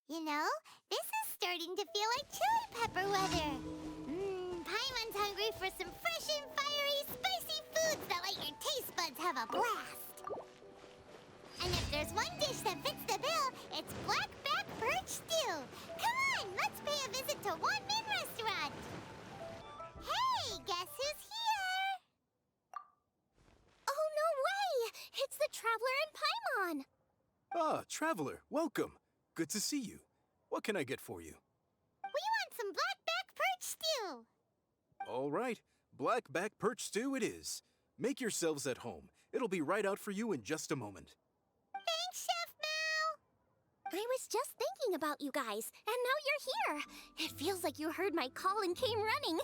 You know, this is starting to feel like chili pepper weather. Paimon's hungry for some fresh and fiery, spicy foods that let your taste buds have a blast. And if there's one dish that fits the bill, it's blackback perch stew. Come on, let's pay a visit to One Min Restaurant. Hey, guess who's here? Oh, no way! It's the Traveler and Paimon! Ah, Traveler, welcome. Good to see you. What can I get for you? We want some blackback perch stew. All right, blackback perch stew it is. Make yourselves at home. It'll be right out for you in just a moment. Thanks, Chef Mao. I was just thinking about you guys, and now you're here. It feels like you heard my call and came running.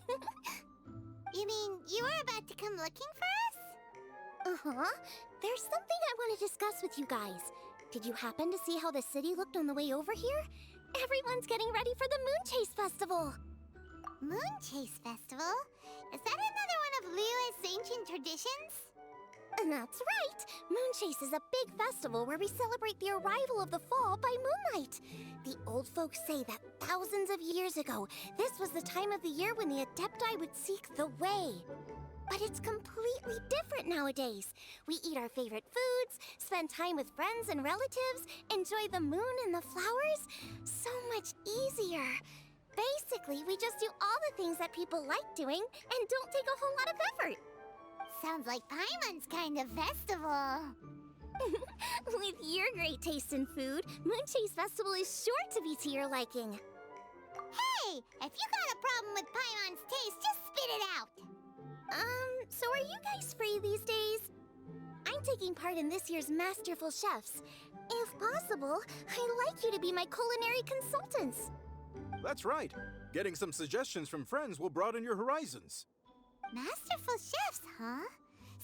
You mean you were about to come looking for us? Uh-huh. There's something I want to discuss with you guys. Did you happen to see how the city looked on the way over here? Everyone's getting ready for the Moonchase Festival. Moonchase Festival? Is that another one of Liyue's ancient traditions? That's right! Moonchase is a big festival where we celebrate the arrival of the fall by moonlight. The old folks say that thousands of years ago, this was the time of the year when the Adepti would seek the way. But it's completely different nowadays. We eat our favorite foods, spend time with friends and relatives, enjoy the moon and the flowers. So much easier. Basically, we just do all the things that people like doing and don't take a whole lot of effort. Sounds like Paimon's kind of festival. With your great taste in food, Moonchase Festival is sure to be to your liking. Hey, if you got a problem with Paimon's taste, just spit it out. So are you guys free these days? I'm taking part in this year's Masterful Chefs. If possible, I'd like you to be my culinary consultants. That's right. Getting some suggestions from friends will broaden your horizons. Masterful chefs, huh?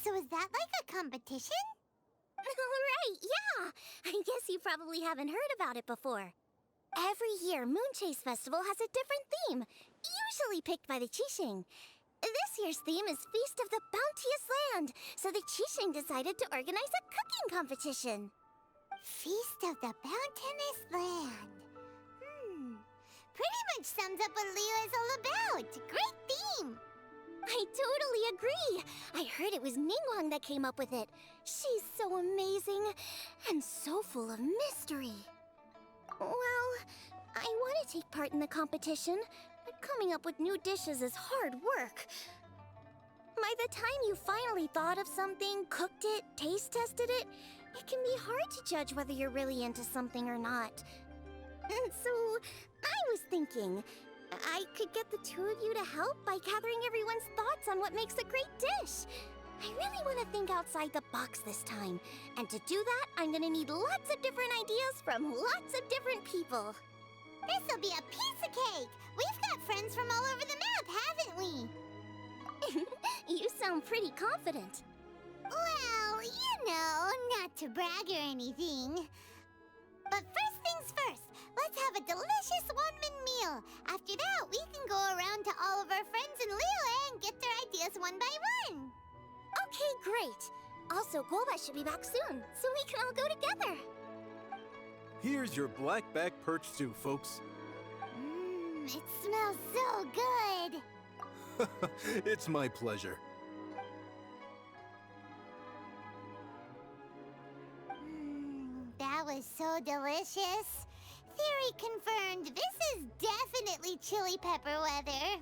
So is that like a competition? Right, yeah. I guess you probably haven't heard about it before. Every year, Moonchase Festival has a different theme, usually picked by the Keqing. This year's theme is Feast of the Bounteous Land, so the Keqing decided to organize a cooking competition. Feast of the Bounteous Land. Pretty much sums up what Liyue is all about. Great theme. I totally agree. I heard it was Ningguang that came up with it. She's so amazing and so full of mystery. Well, I want to take part in the competition, but coming up with new dishes is hard work. By the time you finally thought of something, cooked it, taste tested it, it can be hard to judge whether you're really into something or not. And so, I was thinking, I could get the two of you to help by gathering everyone's thoughts on what makes a great dish. I really want to think outside the box this time. And to do that, I'm gonna need lots of different ideas from lots of different people. This'll be a piece of cake. We've got friends from all over the map, haven't we? You sound pretty confident. Well, you know, not to brag or anything. But first things first, let's have a delicious one-min meal. After that, we can go around to all of our friends in Liyue and get their ideas one by one. Okay, great. Also, GUOBA should be back soon, so we can all go together. Here's your blackback perch stew, folks. It smells so good. It's my pleasure. That was so delicious. Theory confirmed, this is definitely chili pepper weather.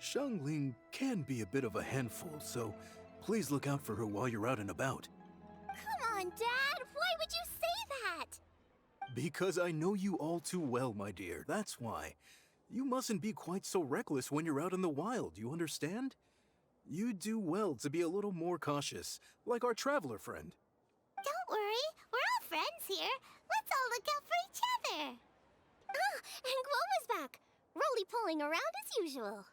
Xiangling can be a bit of a handful, so please look out for her while you're out and about. Come on, Dad! Why would you say that? Because I know you all too well, my dear, that's why. You mustn't be quite so reckless when you're out in the wild, you understand? You do well to be a little more cautious, like our traveler friend. Don't worry, we're all friends here. Let's all look out for each other. Ah, and GUOBA's back, roly-poling around as usual.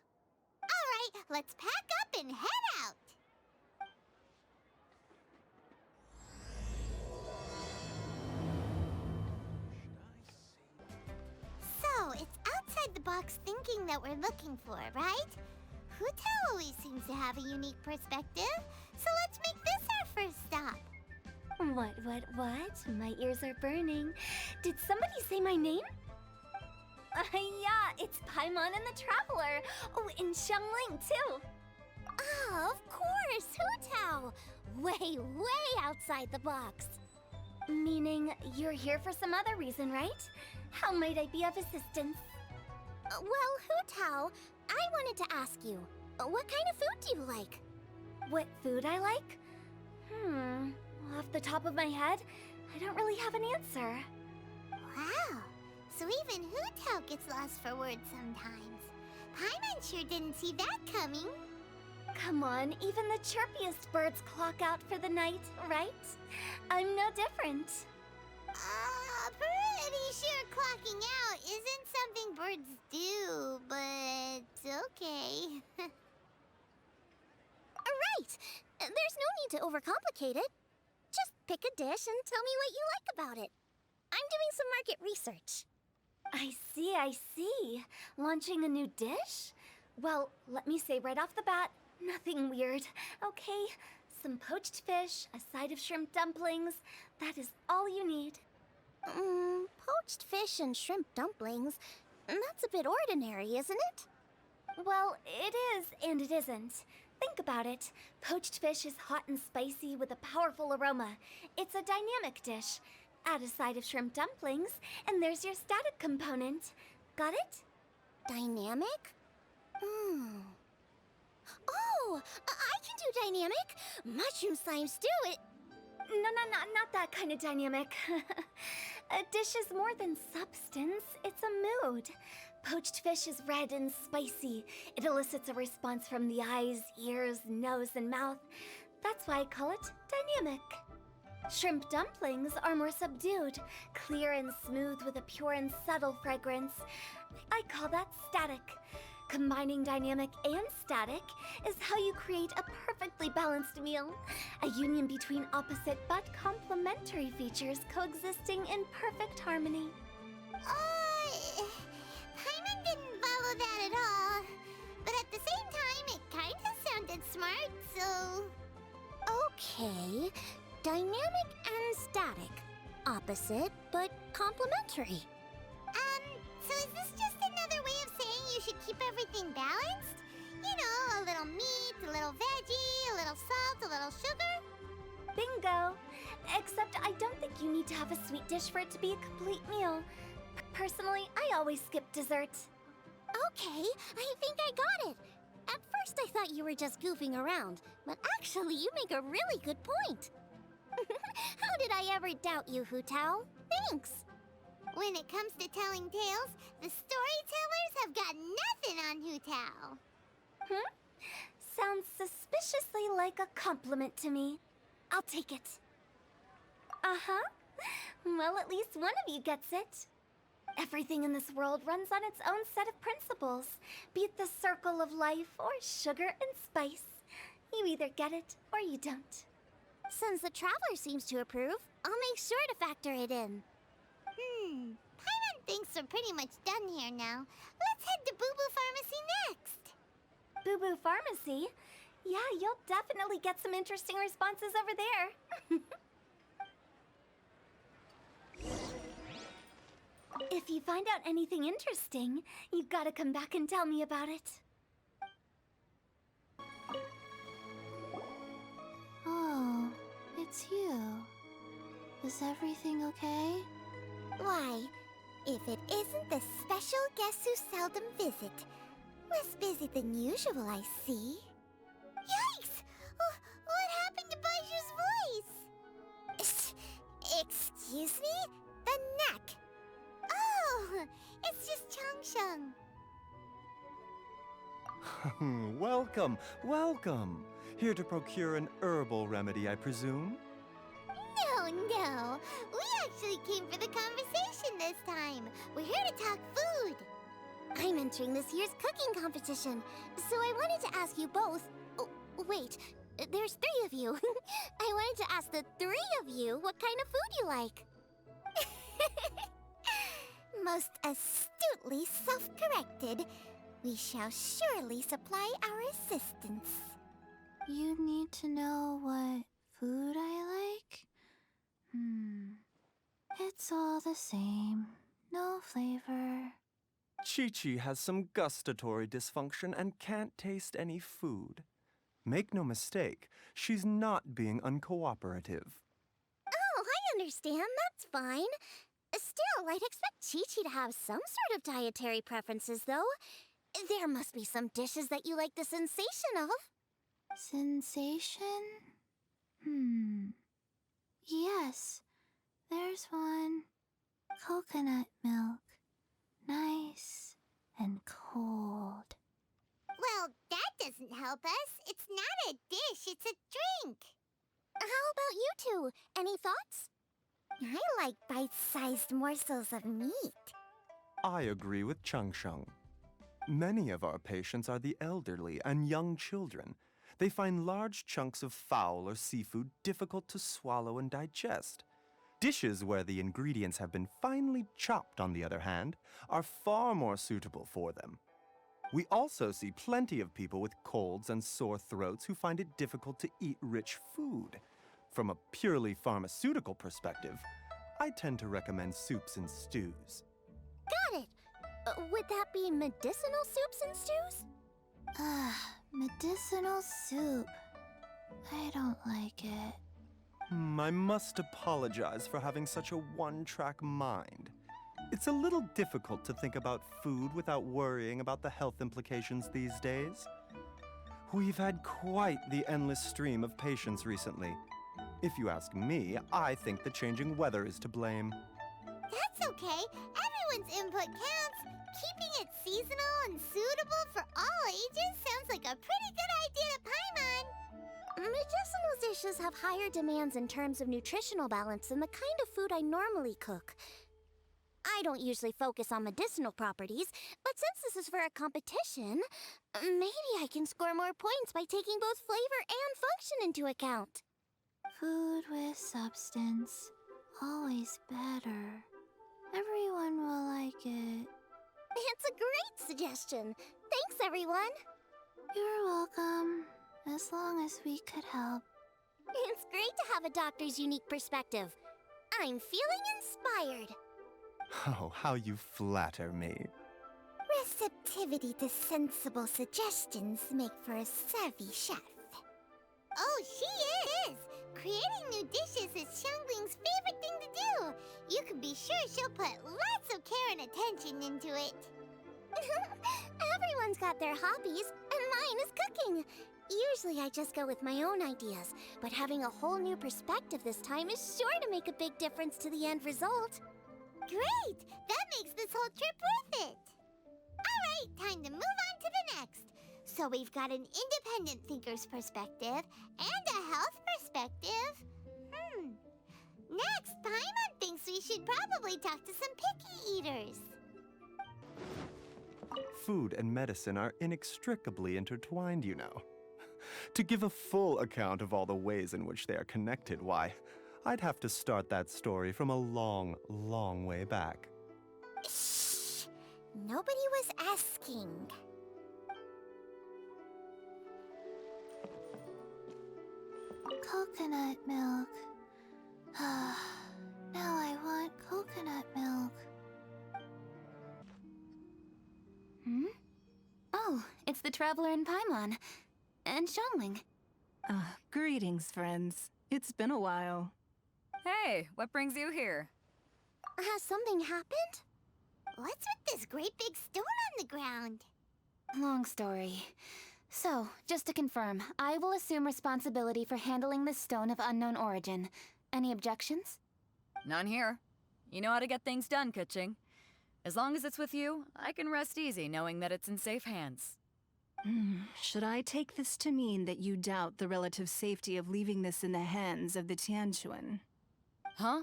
All right, let's pack up and head out. So, it's outside the box thinking that we're looking for, right? Huta always seems to have a unique perspective, so let's make this our first stop. What? My ears are burning. Did somebody say my name? Yeah, it's Paimon and the Traveler. Oh, and Xiangling, too. Oh, of course, Hu Tao. Way, way outside the box. Meaning you're here for some other reason, right? How might I be of assistance? Well, Hu Tao, I wanted to ask you, what kind of food do you like? What food I like? Off the top of my head, I don't really have an answer. Wow, so even Hu Tao gets lost for words sometimes. Paimon sure didn't see that coming. Come on, even the chirpiest birds clock out for the night, right? I'm no different. Pretty sure clocking out isn't something birds do, but okay. Right! There's no need to overcomplicate it. Just pick a dish and tell me what you like about it. I'm doing some market research. I see. Launching a new dish? Well, let me say right off the bat, nothing weird, okay? Some poached fish, a side of shrimp dumplings. That is all you need. Poached fish and shrimp dumplings? That's a bit ordinary, isn't it? Well, it is and it isn't. Think about it. Poached fish is hot and spicy with a powerful aroma. It's a dynamic dish. Add a side of shrimp dumplings, and there's your static component. Got it? Dynamic? Oh, I can do dynamic. Mushroom slime stew it. No, not that kind of dynamic. A dish is more than substance. It's a mood. Poached fish is red and spicy. It elicits a response from the eyes, ears, nose, and mouth. That's why I call it dynamic. Shrimp dumplings are more subdued, clear and smooth with a pure and subtle fragrance. I call that static. Combining dynamic and static is how you create a perfectly balanced meal. A union between opposite but complementary features coexisting in perfect harmony. Paimon didn't follow that at all. But at the same time, it kinda sounded smart, so... Okay, dynamic and static. Opposite but complementary. So is this just another way of saying you should keep everything balanced? You know, a little meat, a little veggie, a little salt, a little sugar? Bingo! Except I don't think you need to have a sweet dish for it to be a complete meal. Personally, I always skip dessert. Okay, I think I got it. At first I thought you were just goofing around, but actually you make a really good point. How did I ever doubt you, Hu Tao? Thanks! When it comes to telling tales, the storytellers have got nothing on Hu Tao. Sounds suspiciously like a compliment to me. I'll take it. Uh-huh. Well, at least one of you gets it. Everything in this world runs on its own set of principles, be it the circle of life or sugar and spice. You either get it or you don't. Since the Traveler seems to approve, I'll make sure to factor it in. Paimon thinks we're pretty much done here now. Let's head to Boo Boo Pharmacy next. Boo Boo Pharmacy? Yeah, you'll definitely get some interesting responses over there. If you find out anything interesting, you've got to come back and tell me about it. Oh, it's you. Is everything okay? Why, if it isn't the special guest who seldom visit. Less busy than usual, I see. Yikes! What happened to Baiju's voice? Excuse me? The neck. Oh, it's just Changsheng. Welcome, welcome. Here to procure an herbal remedy, I presume? No. We actually came for the conversation this time. We're here to talk food. I'm entering this year's cooking competition, so I wanted to ask you both... Oh, wait, there's 3 of you. I wanted to ask the 3 of you what kind of food you like. Most astutely self-corrected. We shall surely supply our assistance. You need to know what food I like? It's all the same. No flavor. Chi-Chi has some gustatory dysfunction and can't taste any food. Make no mistake, she's not being uncooperative. Oh, I understand. That's fine. Still, I'd expect Chi-Chi to have some sort of dietary preferences, though. There must be some dishes that you like the sensation of. Sensation? Yes, there's one. Coconut milk. Nice and cold. Well, that doesn't help us. It's not a dish, it's a drink. How about you two? Any thoughts? I like bite-sized morsels of meat. I agree with Chung Chung. Many of our patients are the elderly and young children. They find large chunks of fowl or seafood difficult to swallow and digest. Dishes where the ingredients have been finely chopped, on the other hand, are far more suitable for them. We also see plenty of people with colds and sore throats who find it difficult to eat rich food. From a purely pharmaceutical perspective, I tend to recommend soups and stews. Got it. Would that be medicinal soups and stews? Medicinal soup. I don't like it. I must apologize for having such a one-track mind. It's a little difficult to think about food without worrying about the health implications these days. We've had quite the endless stream of patients recently. If you ask me, I think the changing weather is to blame. That's okay. Everyone's input counts. Keeping it seasonal and suitable for all ages sounds like a pretty good idea to Paimon. Medicinal dishes have higher demands in terms of nutritional balance than the kind of food I normally cook. I don't usually focus on medicinal properties, but since this is for a competition, maybe I can score more points by taking both flavor and function into account. Food with substance. Always better. Everyone will like it. It's a great suggestion. Thanks, everyone. You're welcome. As long as we could help. It's great to have a doctor's unique perspective. I'm feeling inspired. Oh, how you flatter me. Receptivity to sensible suggestions make for a savvy chef. Oh, she is! Creating new dishes is Xiangling's favorite thing to do. You can be sure she'll put lots of care and attention into it. Everyone's got their hobbies, and mine is cooking. Usually I just go with my own ideas, but having a whole new perspective this time is sure to make a big difference to the end result. Great! That makes this whole trip worth it. All right, time to move on to the next. So we've got an independent thinker's perspective and a health perspective. Next, Paimon thinks we should probably talk to some picky eaters. Food and medicine are inextricably intertwined, you know. To give a full account of all the ways in which they are connected, why, I'd have to start that story from a long, long way back. Shh! Nobody was asking. Coconut milk. Now I want coconut milk. Oh, it's the Traveler in Paimon. And Xiangling. Greetings, friends. It's been a while. Hey, what brings you here? Has something happened? What's with this great big stone on the ground? Long story. So, just to confirm, I will assume responsibility for handling this stone of unknown origin. Any objections? None here. You know how to get things done, Keqing. As long as it's with you, I can rest easy knowing that it's in safe hands. Should I take this to mean that you doubt the relative safety of leaving this in the hands of the Tianquan? Huh?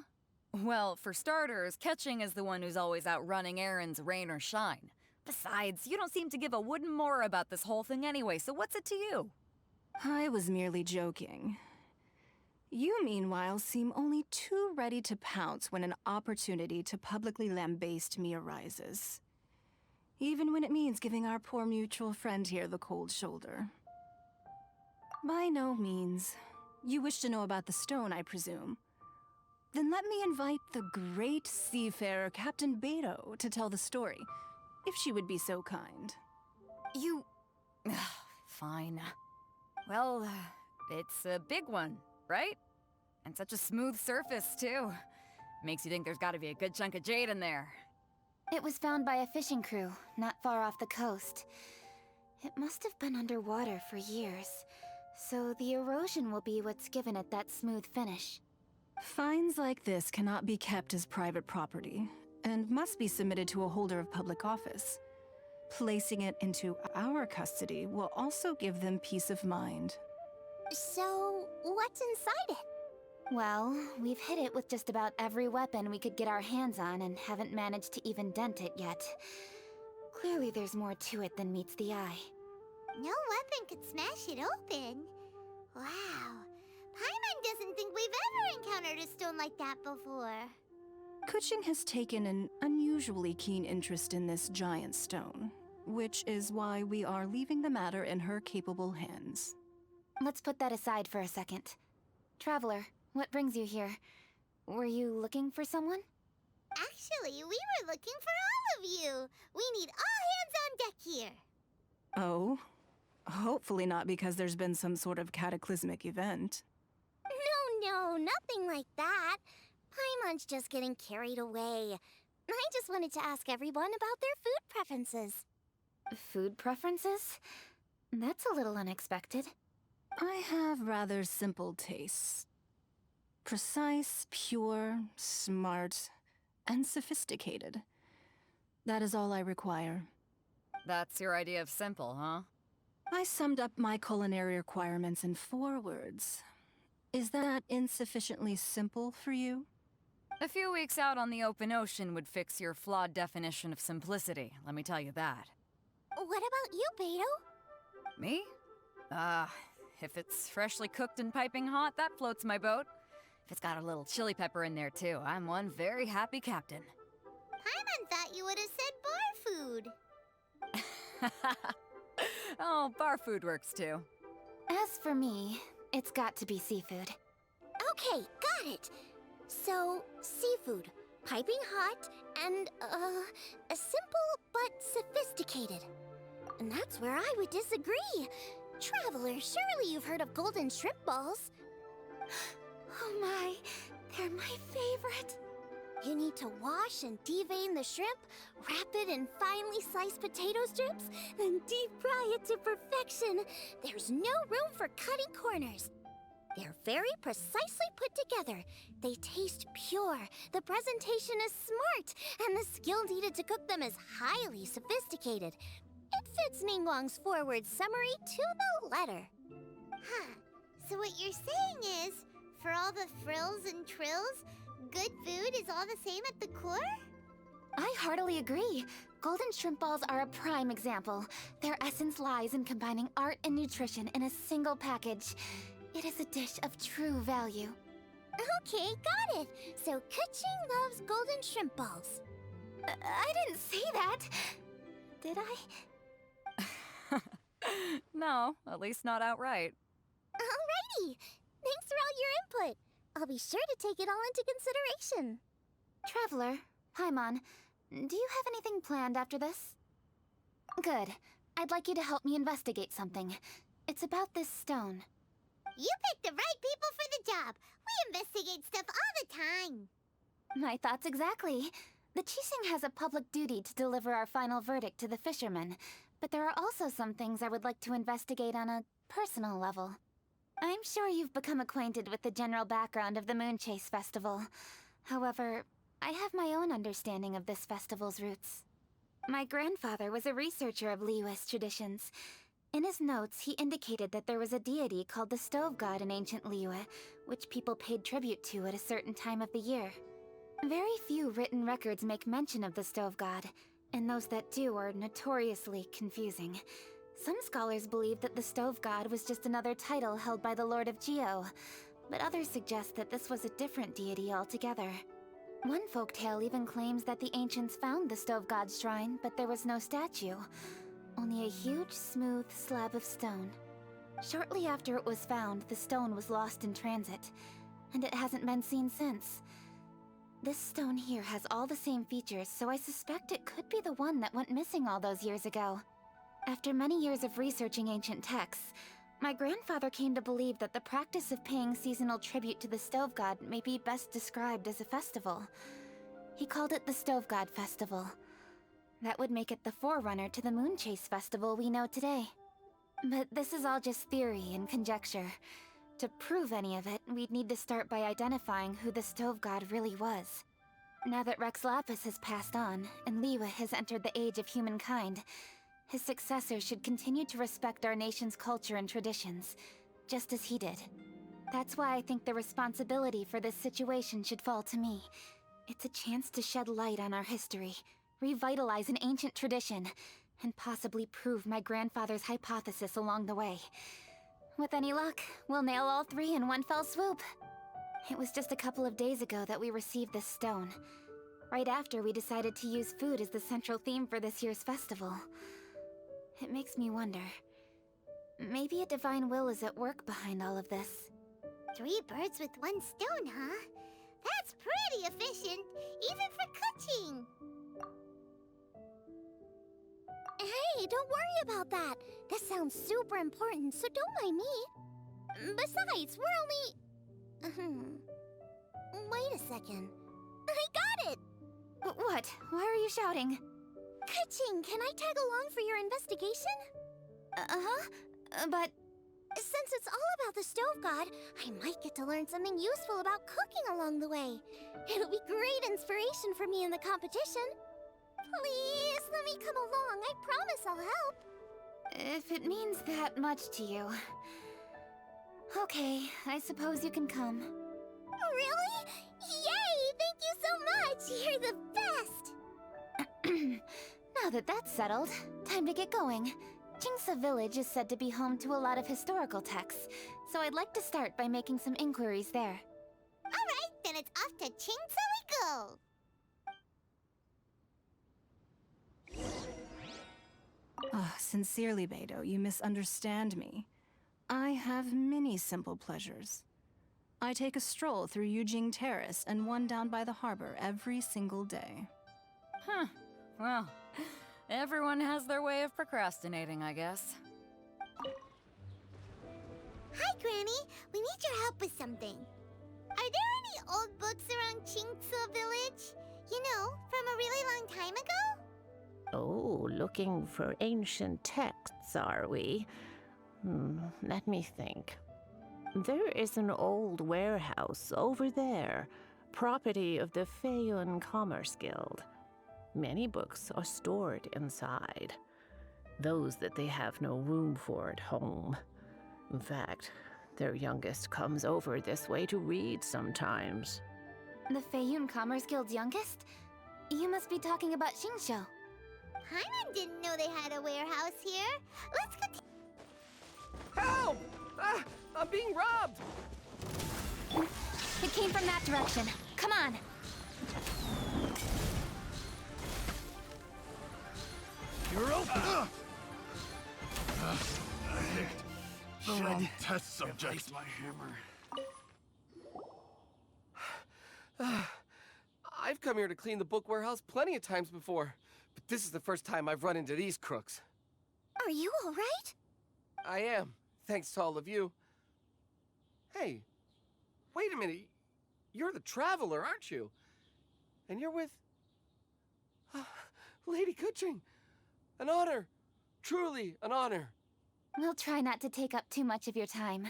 Well, for starters, Keqing is the one who's always out running errands, rain or shine. Besides, you don't seem to give a wooden more about this whole thing anyway, so what's it to you? I was merely joking. You, meanwhile, seem only too ready to pounce when an opportunity to publicly lambaste me arises. Even when it means giving our poor mutual friend here the cold shoulder. By no means. You wish to know about the stone, I presume. Then let me invite the great seafarer Captain Beto to tell the story. if she would be so kind. You... Fine. Well, it's a big one, right? And such a smooth surface, too. Makes you think there's gotta be a good chunk of jade in there. It was found by a fishing crew, not far off the coast. It must have been underwater for years, so the erosion will be what's given it that smooth finish. Finds like this cannot be kept as private property, and must be submitted to a holder of public office. Placing it into our custody will also give them peace of mind. So, what's inside it? Well, we've hit it with just about every weapon we could get our hands on and haven't managed to even dent it yet. Clearly there's more to it than meets the eye. No weapon could smash it open. Wow. Paimon doesn't think we've ever encountered a stone like that before. Keqing has taken an unusually keen interest in this giant stone, which is why we are leaving the matter in her capable hands. Let's put that aside for a second. Traveler, what brings you here? Were you looking for someone? Actually, we were looking for all of you. We need all hands on deck here. Oh? Hopefully not because there's been some sort of cataclysmic event. No, nothing like that. Paimon's just getting carried away. I just wanted to ask everyone about their food preferences. Food preferences? That's a little unexpected. I have rather simple tastes. Precise, pure, smart, and sophisticated. That is all I require. That's your idea of simple, huh? I summed up my culinary requirements in 4 words. Is that insufficiently simple for you? A few weeks out on the open ocean would fix your flawed definition of simplicity, let me tell you that. What about you, Beto? Me? If it's freshly cooked and piping hot, that floats my boat. If it's got a little chili pepper in there too, I'm one very happy captain. Paimon thought you would have said bar food. Oh, bar food works too. As for me, it's got to be seafood. Okay, got it. So, seafood, piping hot, and, simple but sophisticated. And that's where I would disagree. Traveler, surely you've heard of golden shrimp balls. Oh my, they're my favorite. You need to wash and devein the shrimp, wrap it in finely sliced potato strips, then deep fry it to perfection. There's no room for cutting corners. They're very precisely put together. They taste pure, the presentation is smart, and the skill needed to cook them is highly sophisticated. It fits Ningguang's forward summary to the letter. Huh. So what you're saying is, for all the frills and trills, good food is all the same at the core? I heartily agree. Golden shrimp balls are a prime example. Their essence lies in combining art and nutrition in a single package. It is a dish of true value. Okay, got it. So Keqing loves golden shrimp balls. I didn't say that. Did I? No, at least not outright. Alrighty. Thanks for all your input. I'll be sure to take it all into consideration. Traveler, Paimon, do you have anything planned after this? Good. I'd like you to help me investigate something. It's about this stone. You picked the right people for the job. We investigate stuff all the time. My thoughts exactly. The Keqing has a public duty to deliver our final verdict to the fishermen, but there are also some things I would like to investigate on a personal level. I'm sure you've become acquainted with the general background of the Moonchase festival. However, I have my own understanding of this festival's roots. My grandfather was a researcher of Liyue's traditions. In his notes, he indicated that there was a deity called the Stove God in ancient Liyue, which people paid tribute to at a certain time of the year. Very few written records make mention of the Stove God, and those that do are notoriously confusing. Some scholars believe that the Stove God was just another title held by the Lord of Geo, but others suggest that this was a different deity altogether. One folktale even claims that the ancients found the Stove God's shrine, but there was no statue. Only a huge, smooth slab of stone. Shortly after it was found, the stone was lost in transit, and it hasn't been seen since. This stone here has all the same features, so I suspect it could be the one that went missing all those years ago. After many years of researching ancient texts, my grandfather came to believe that the practice of paying seasonal tribute to the Stove God may be best described as a festival. He called it the Stove God Festival. That would make it the forerunner to the Moonchase festival we know today. But this is all just theory and conjecture. To prove any of it, we'd need to start by identifying who the Stove God really was. Now that Rex Lapis has passed on, and Liwa has entered the age of humankind, his successors should continue to respect our nation's culture and traditions, just as he did. That's why I think the responsibility for this situation should fall to me. It's a chance to shed light on our history, revitalize an ancient tradition, and possibly prove my grandfather's hypothesis along the way. With any luck, we'll nail all three in one fell swoop. It was just a couple of days ago that we received this stone. Right after we decided to use food as the central theme for this year's festival. It makes me wonder. Maybe a divine will is at work behind all of this. 3 birds with 1 stone, huh? That's pretty efficient, even for Keqing. Hey, don't worry about that. This sounds super important, so don't mind me. Besides, we're only... Wait a second. I got it! What? Why are you shouting? Keqing, can I tag along for your investigation? But... Since it's all about the Stove God, I might get to learn something useful about cooking along the way. It'll be great inspiration for me in the competition. Please, let me come along. I promise I'll help. If it means that much to you... Okay, I suppose you can come. Really? Yay! Thank you so much! You're the best! Now that that's settled, time to get going. Jingsa Village is said to be home to a lot of historical texts, so I'd like to start by making some inquiries there. Alright, then it's off to Jingsa we go! Sincerely, Beidou, you misunderstand me. I have many simple pleasures. I take a stroll through Yujing Terrace and one down by the harbor every single day. Huh. Well, everyone has their way of procrastinating, I guess. Hi, Granny. We need your help with something. Are there any old books around Jingsa Village? You know, from a really long time ago? Oh, looking for ancient texts, are we? Let me think. There is an old warehouse over there, property of the Feiyun Commerce Guild. Many books are stored inside, those that they have no room for at home. In fact, their youngest comes over this way to read sometimes. The Feiyun Commerce Guild's youngest? You must be talking about Xingqiu. Paimon didn't know they had a warehouse here. Let's go. Help! Ah, I'm being robbed! It came from that direction. Come on. You're open! The wrong test subject. My hammer. I've come here to clean the book warehouse plenty of times before, but this is the first time I've run into these crooks. Are you all right? I am, thanks to all of you. Hey, wait a minute. You're the traveler, aren't you? And you're with... Lady Keqing. An honor. Truly an honor. We'll try not to take up too much of your time.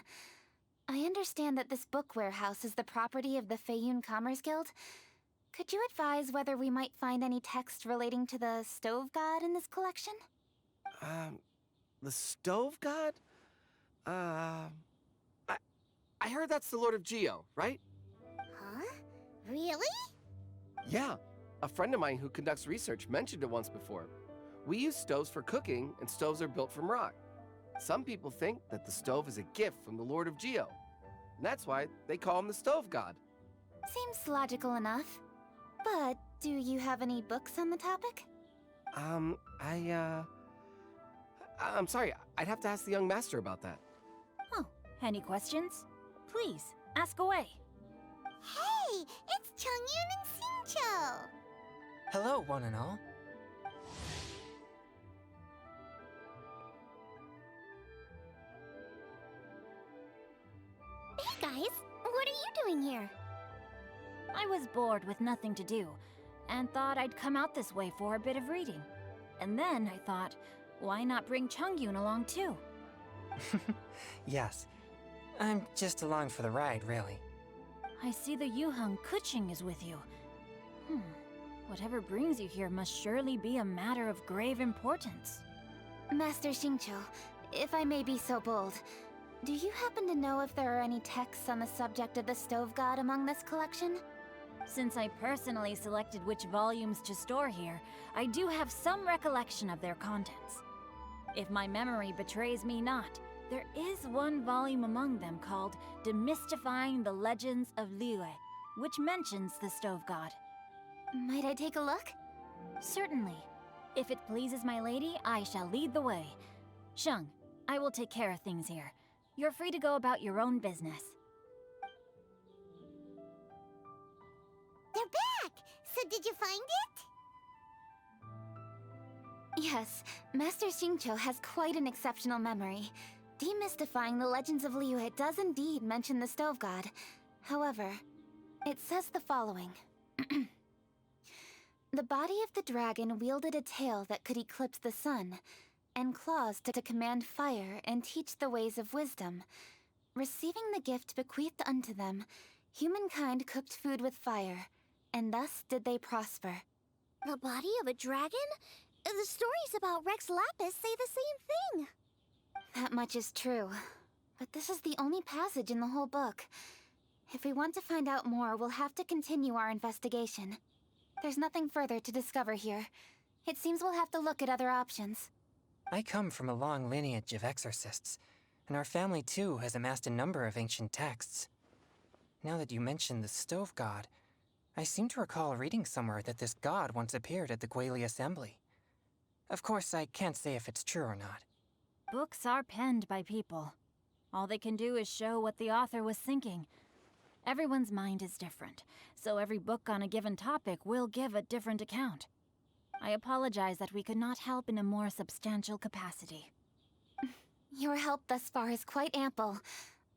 I understand that this book warehouse is the property of the Feiyun Commerce Guild. Could you advise whether we might find any text relating to the Stove God in this collection? The Stove God? I heard that's the Lord of Geo, right? Huh? Really? Yeah. A friend of mine who conducts research mentioned it once before. We use stoves for cooking, and stoves are built from rock. Some people think that the stove is a gift from the Lord of Geo. And that's why they call him the Stove God. Seems logical enough. But do you have any books on the topic? I'm sorry. I'd have to ask the young master about that. Oh, any questions? Please, ask away. Hey, it's Chongyun and Xingqiu! Hello, one and all. Hey guys, what are you doing here? I was bored with nothing to do, and thought I'd come out this way for a bit of reading. And then I thought, why not bring Chongyun along too? Yes. I'm just along for the ride, really. I see the Yuheng Keqing is with you. Whatever brings you here must surely be a matter of grave importance. Master Xingqiu, if I may be so bold, do you happen to know if there are any texts on the subject of the Stove God among this collection? Since I personally selected which volumes to store here, I do have some recollection of their contents. If my memory betrays me not, there is one volume among them called Demystifying the Legends of Liyue, which mentions the Stove God. Might I take a look? Certainly. If it pleases my lady, I shall lead the way. Sheng, I will take care of things here. You're free to go about your own business. They're back! So did you find it? Yes, Master Xingqiu has quite an exceptional memory. Demystifying the Legends of Liyue does indeed mention the Stove God. However, it says the following. The body of the dragon wielded a tail that could eclipse the sun, and claws to command fire and teach the ways of wisdom. Receiving the gift bequeathed unto them, humankind cooked food with fire, and thus did they prosper. The body of a dragon? The stories about Rex Lapis say the same thing. That much is true, but this is the only passage in the whole book. If we want to find out more, we'll have to continue our investigation. There's nothing further to discover here. It seems we'll have to look at other options. I come from a long lineage of exorcists, and our family too has amassed a number of ancient texts. Now that you mention the Stove God, I seem to recall reading somewhere that this god once appeared at the Guili Assembly. Of course, I can't say if it's true or not. Books are penned by people. All they can do is show what the author was thinking. Everyone's mind is different, so every book on a given topic will give a different account. I apologize that we could not help in a more substantial capacity. Your help thus far is quite ample.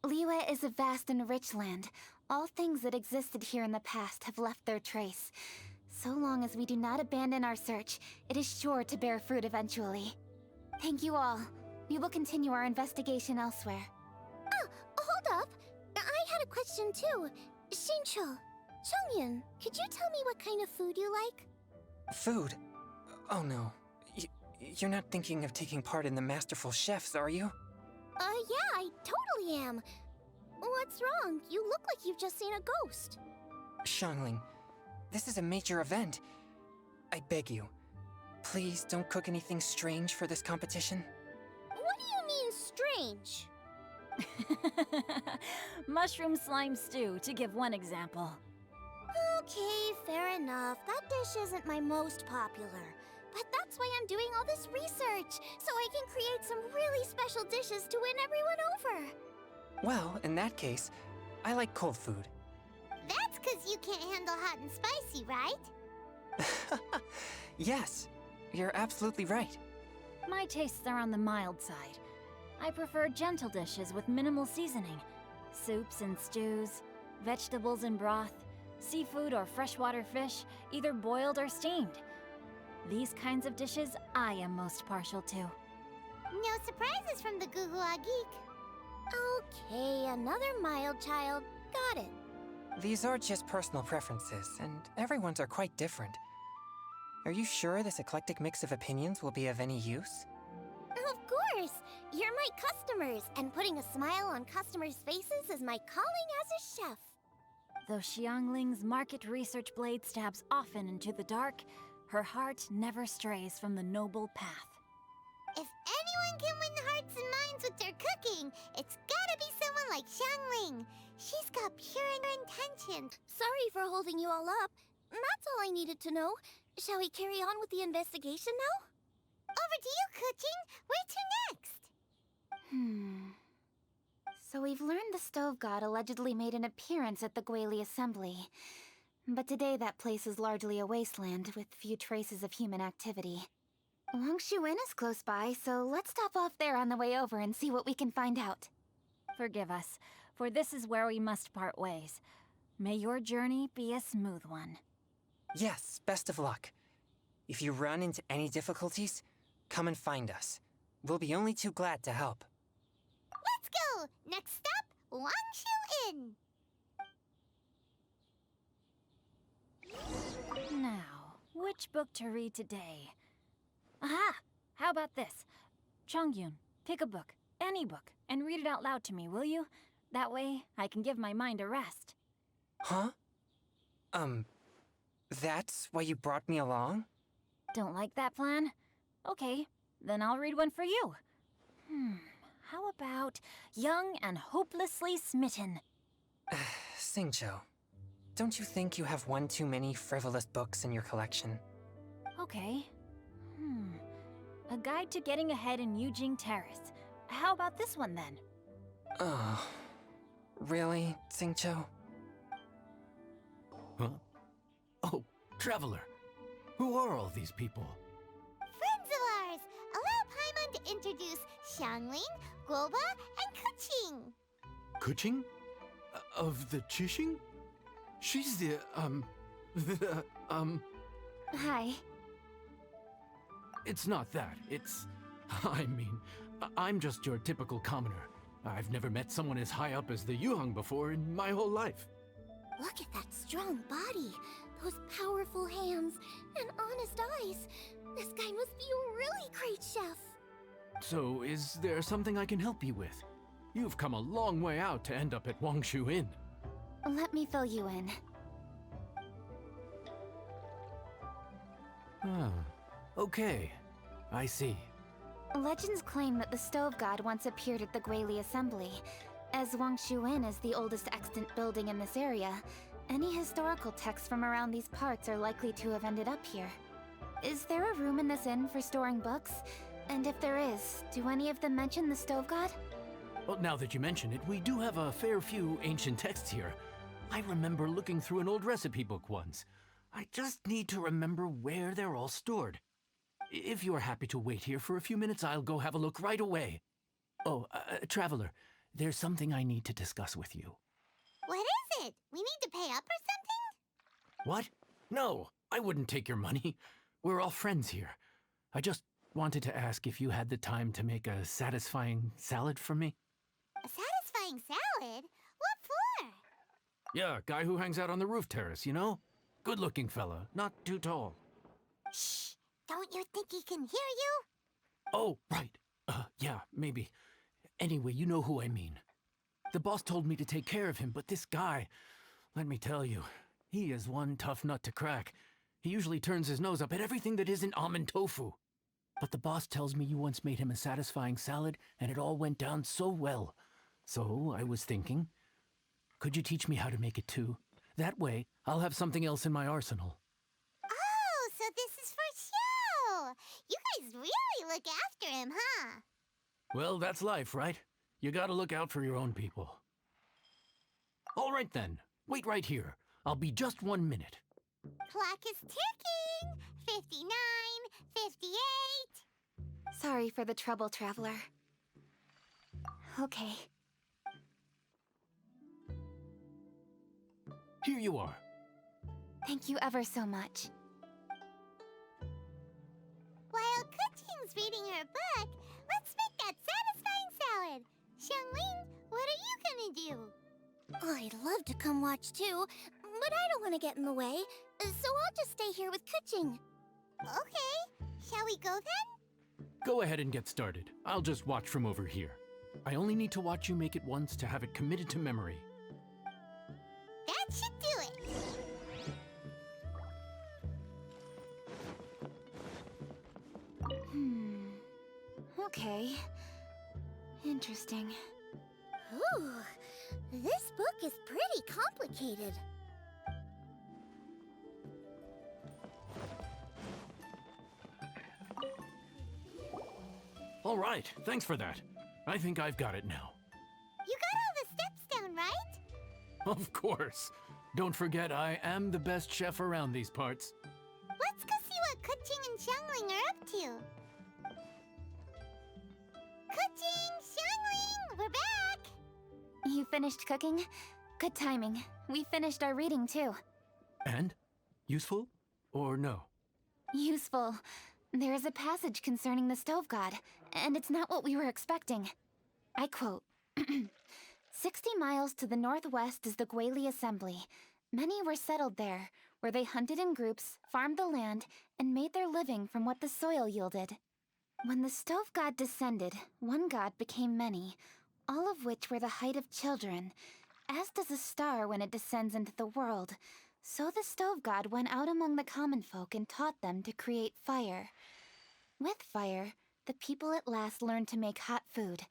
Liyue is a vast and rich land. All things that existed here in the past have left their trace. So long as we do not abandon our search, it is sure to bear fruit eventually. Thank you all. We will continue our investigation elsewhere. Hold up. I had a question too. Xingqiu, Chongyun, could you tell me what kind of food you like? Food? Oh no. You're not thinking of taking part in the Masterful Chefs, are you? Yeah, I totally am. What's wrong? You look like you've just seen a ghost. Xiangling, this is a major event. I beg you, please don't cook anything strange for this competition. What do you mean, strange? Mushroom slime stew, to give one example. Okay, fair enough. That dish isn't my most popular. But that's why I'm doing all this research, so I can create some really special dishes to win everyone over. Well, in that case, I like cold food. That's because you can't handle hot and spicy, right? Yes, you're absolutely right. My tastes are on the mild side. I prefer gentle dishes with minimal seasoning. Soups and stews, vegetables and broth, seafood or freshwater fish, either boiled or steamed. These kinds of dishes I am most partial to. No surprises from the Gugua Geek. Okay, another mild child. Got it. These are just personal preferences, and everyone's are quite different. Are you sure this eclectic mix of opinions will be of any use? Of course! You're my customers, and putting a smile on customers' faces is my calling as a chef. Though Xiangling's market research blade stabs often into the dark, her heart never strays from the noble path. If anyone can win hearts and minds with their cooking, it's gotta be someone like Xiangling. She's got pure intention. Sorry for holding you all up. That's all I needed to know. Shall we carry on with the investigation now? Over to you, Keqing. Where to next? So we've learned the Stove God allegedly made an appearance at the Guili Assembly. But today that place is largely a wasteland with few traces of human activity. Wangshu Inn is close by, so let's stop off there on the way over and see what we can find out. Forgive us, for this is where we must part ways. May your journey be a smooth one. Yes, best of luck. If you run into any difficulties, come and find us. We'll be only too glad to help. Let's go! Next stop, Wangshu Inn. Now, which book to read today? Aha! How about this? Chongyun, pick a book, any book, and read it out loud to me, will you? That way, I can give my mind a rest. Huh? That's why you brought me along? Don't like that plan? Okay, then I'll read one for you. How about Young and Hopelessly Smitten? Xingqiu, don't you think you have one too many frivolous books in your collection? Okay. A Guide to Getting Ahead in Yujing Terrace. How about this one then? Oh, really, Xingqiu? Huh? Oh, Traveler. Who are all these people? Friends of ours! Allow Paimon to introduce Xiangling, GUOBA, and Keqing. Keqing? Of the Qixing? She's the, Hi. It's not that. It's... I'm just your typical commoner. I've never met someone as high up as the Yuheng before in my whole life. Look at that strong body, those powerful hands, and honest eyes. This guy must be a really great chef. So, is there something I can help you with? You've come a long way out to end up at Wangshu Inn. Let me fill you in. Ah, okay. I see. Legends claim that the Stove God once appeared at the Guili Assembly. As Wangshu Inn is the oldest extant building in this area, any historical texts from around these parts are likely to have ended up here. Is there a room in this inn for storing books? And if there is, do any of them mention the Stove God? Well, now that you mention it, we do have a fair few ancient texts here. I remember looking through an old recipe book once. I just need to remember where they're all stored. If you are happy to wait here for a few minutes, I'll go have a look right away. Oh, Traveler, there's something I need to discuss with you. What is it? We need to pay up or something? What? No, I wouldn't take your money. We're all friends here. I just wanted to ask if you had the time to make a satisfying salad for me. A satisfying salad? What for? Yeah, guy who hangs out on the roof terrace, you know? Good-looking fella, not too tall. Shh! Don't you think he can hear you? Oh, right. Yeah, maybe. Anyway, you know who I mean. The boss told me to take care of him, but this guy, let me tell you, he is one tough nut to crack. He usually turns his nose up at everything that isn't almond tofu. But the boss tells me you once made him a satisfying salad, and it all went down so well. So I was thinking, could you teach me how to make it too? That way, I'll have something else in my arsenal. Oh, so this is for show! You guys really look after him, huh? Well, that's life, right? You gotta look out for your own people. All right then, wait right here. I'll be just 1 minute. Clock is ticking! 59, 58... Sorry for the trouble, Traveler. Okay. Here you are. Thank you ever so much. While Keqing's reading her book, let's make that satisfying salad. Xiangling, what are you gonna do? I'd love to come watch too, but I don't want to get in the way, so I'll just stay here with Keqing. Okay, shall we go then? Go ahead and get started. I'll just watch from over here. I only need to watch you make it once to have it committed to memory. That should do it. Okay. Interesting. Ooh, this book is pretty complicated. All right, thanks for that. I think I've got it now. You got all the steps down, right? Of course. Don't forget, I am the best chef around these parts. Let's go see what Keqing and Xiangling are up to. Keqing, Xiangling, we're back! You finished cooking? Good timing. We finished our reading too. And? Useful? Or no? Useful. There is a passage concerning the stove god, and it's not what we were expecting. I quote, 60 miles to the northwest is the Guili Assembly. Many were settled there, where they hunted in groups, farmed the land, and made their living from what the soil yielded. When the stove god descended, one god became many, all of which were the height of children. As does a star when it descends into the world, so the stove god went out among the common folk and taught them to create fire. With fire, the people at last learned to make hot food,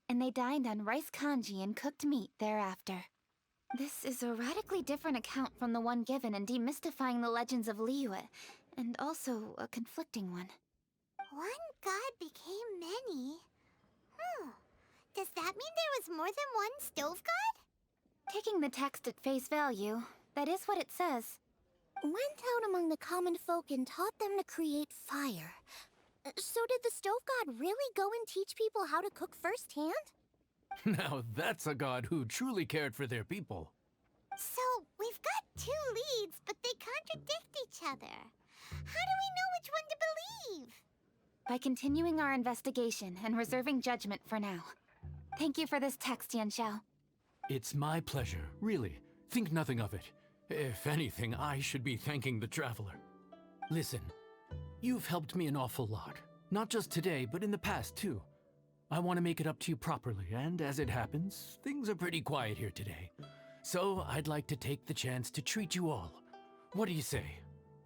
and they dined on rice congee and cooked meat thereafter. This is a radically different account from the one given in Demystifying the Legends of Liyue, and also a conflicting one. One god became many? Does that mean there was more than one stove god? Taking the text at face value, that is what it says. Went out among the common folk and taught them to create fire. So did the stove god really go and teach people how to cook firsthand? Now that's a god who truly cared for their people. So, we've got two leads, but they contradict each other. How do we know which one to believe? By continuing our investigation and reserving judgment for now. Thank you for this text, Yanxiao. It's my pleasure, really. Think nothing of it. If anything, I should be thanking the traveler. Listen, you've helped me an awful lot. Not just today, but in the past, too. I want to make it up to you properly, and as it happens, things are pretty quiet here today. So I'd like to take the chance to treat you all. What do you say?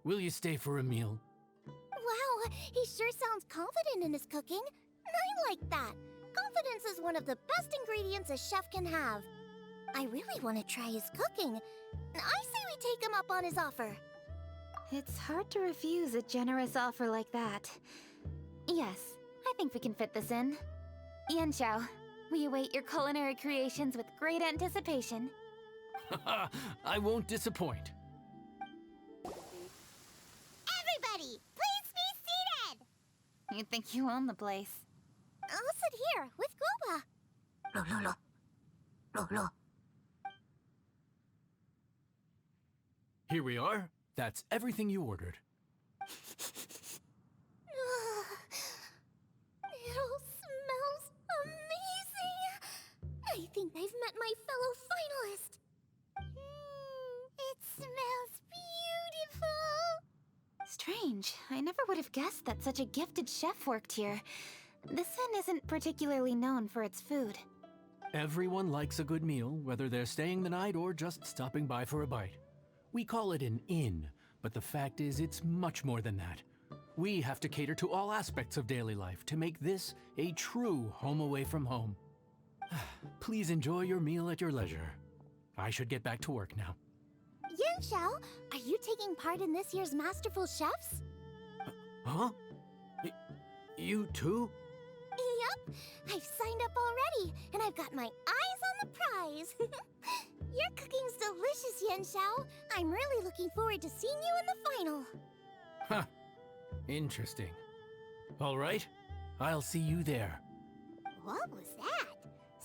Will you stay for a meal? Wow, he sure sounds confident in his cooking. I like that. Confidence is one of the best ingredients a chef can have. I really want to try his cooking. I say we take him up on his offer. It's hard to refuse a generous offer like that. Yes, I think we can fit this in. Yanxiao, we await your culinary creations with great anticipation. I won't disappoint. Everybody, please be seated! You think you own the place. I'll sit here with GUOBA. Here we are. That's everything you ordered. It all smells amazing. I think I've met my fellow finalist. It smells beautiful. Strange. I never would have guessed that such a gifted chef worked here. This inn isn't particularly known for its food. Everyone likes a good meal, whether they're staying the night or just stopping by for a bite. We call it an inn, but the fact is it's much more than that. We have to cater to all aspects of daily life to make this a true home away from home. Please enjoy your meal at your leisure. I should get back to work now. Yanxiao, are you taking part in this year's Masterful Chefs? Huh? You too? Yep, I've signed up already, and I've got my eyes on the prize. Your cooking's delicious, Yanxiao. I'm really looking forward to seeing you in the final. Huh. Interesting. All right, I'll see you there. What was that?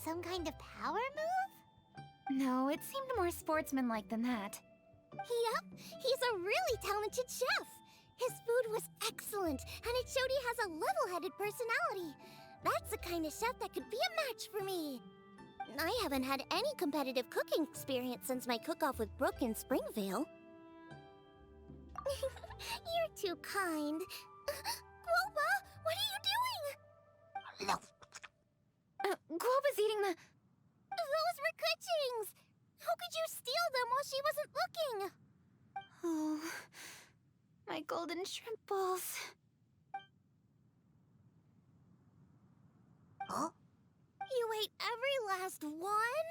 Some kind of power move? No, it seemed more sportsmanlike than that. Yep, he's a really talented chef. His food was excellent, and it showed he has a level-headed personality. That's the kind of chef that could be a match for me. I haven't had any competitive cooking experience since my cook-off with Brooke in Springvale. You're too kind. GUOBA, what are you doing? GUOBA's eating the... Those were Keqing's! How could you steal them while she wasn't looking? Oh, my golden shrimp balls. Huh? You ate every last one?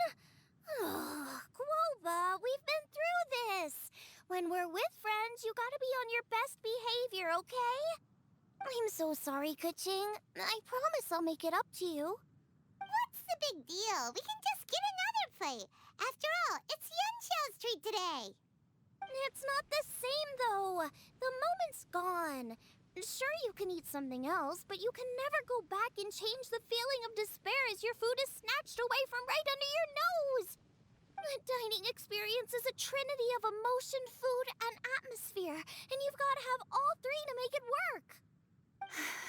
GUOBA, we've been through this. When we're with friends, you gotta be on your best behavior, okay? I'm so sorry, Keqing. I promise I'll make it up to you. What's the big deal? We can just get another plate. After all, it's Yunxiao's treat today. It's not the same, though. The moment's gone. Sure, you can eat something else, but you can never go back and change the feeling of despair as your food is snatched away from right under your nose. The dining experience is a trinity of emotion, food, and atmosphere, and you've got to have all three to make it work.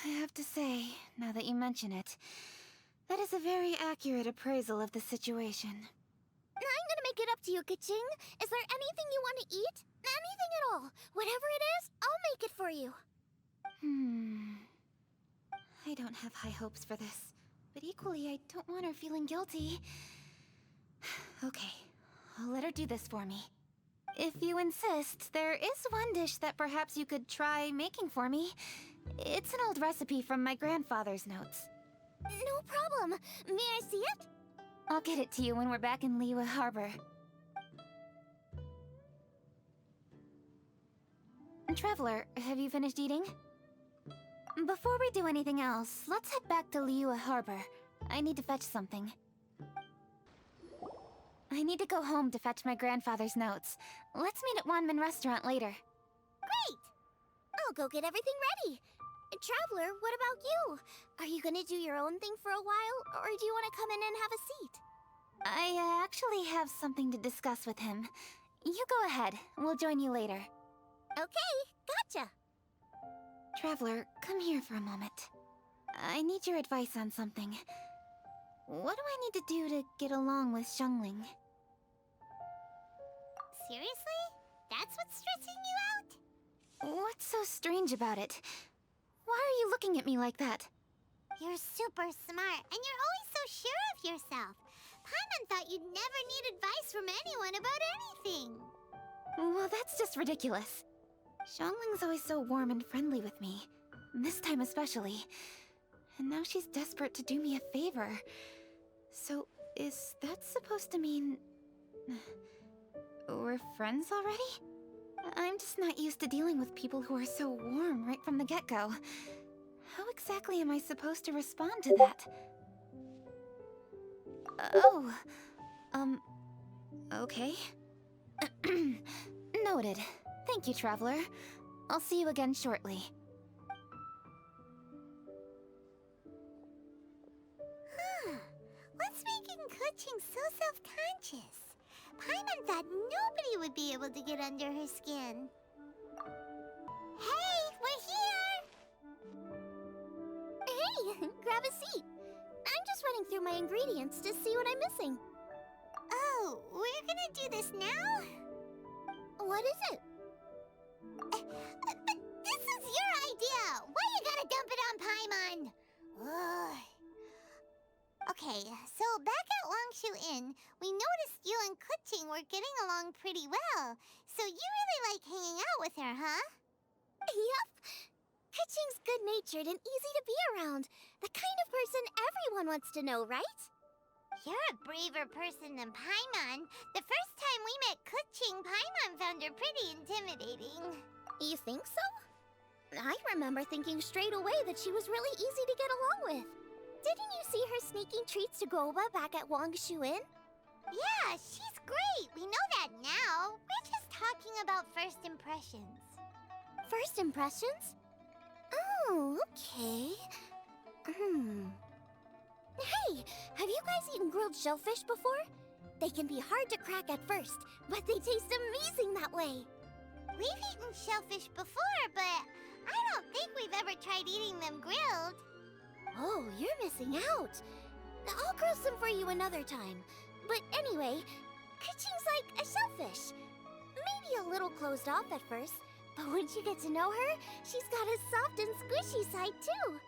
I have to say, now that you mention it, that is a very accurate appraisal of the situation. I'm gonna make it up to you, Keqing. Is there anything you want to eat? Anything at all. Whatever it is, I'll make it for you. I don't have high hopes for this, but equally I don't want her feeling guilty. Okay, I'll let her do this for me. If you insist, there is one dish that perhaps you could try making for me. It's an old recipe from my grandfather's notes. No problem. May I see it? I'll get it to you when we're back in Liyue Harbor. Traveler, have you finished eating? Before we do anything else, let's head back to Liyue Harbor. I need to fetch something. I need to go home to fetch my grandfather's notes. Let's meet at Wanmin Restaurant later. Great! I'll go get everything ready. Traveler, what about you? Are you gonna do your own thing for a while, or do you want to come in and have a seat? I actually have something to discuss with him. You go ahead. We'll join you later. Okay, gotcha. Traveler, come here for a moment. I need your advice on something. What do I need to do to get along with Xiangling? Seriously? That's what's stressing you out? What's so strange about it? Why are you looking at me like that? You're super smart, and you're always so sure of yourself. Paimon thought you'd never need advice from anyone about anything. Well, that's just ridiculous. Xiangling's always so warm and friendly with me. This time especially. And now she's desperate to do me a favor. So, is that supposed to mean... we're friends already? I'm just not used to dealing with people who are so warm right from the get-go. How exactly am I supposed to respond to that? Okay. Noted. Thank you, Traveler. I'll see you again shortly. What's making Keqing so self-conscious? Paimon thought nobody would be able to get under her skin. Hey, we're here! Hey, grab a seat. I'm just running through my ingredients to see what I'm missing. Oh, we're gonna do this now? What is it? But this is your idea! Why you gotta dump it on Paimon? Ugh. Okay, so back at Longshu Inn, we noticed you and Keqing were getting along pretty well. So you really like hanging out with her, huh? Yup. Keqing's good-natured and easy to be around. The kind of person everyone wants to know, right? You're a braver person than Paimon. The first time we met Keqing, Paimon found her pretty intimidating. You think so? I remember thinking straight away that she was really easy to get along with. Didn't you see her sneaking treats to GUOBA back at Longshu Inn? Yeah, she's great. We know that now. We're just talking about first impressions. First impressions? Oh, okay. Hey, have you guys eaten grilled shellfish before? They can be hard to crack at first, but they taste amazing that way. We've eaten shellfish before, but I don't think we've ever tried eating them grilled. Oh, you're missing out. I'll grill some for you another time. But anyway, Keqing's like a shellfish. Maybe a little closed off at first, but once you get to know her, she's got a soft and squishy side too.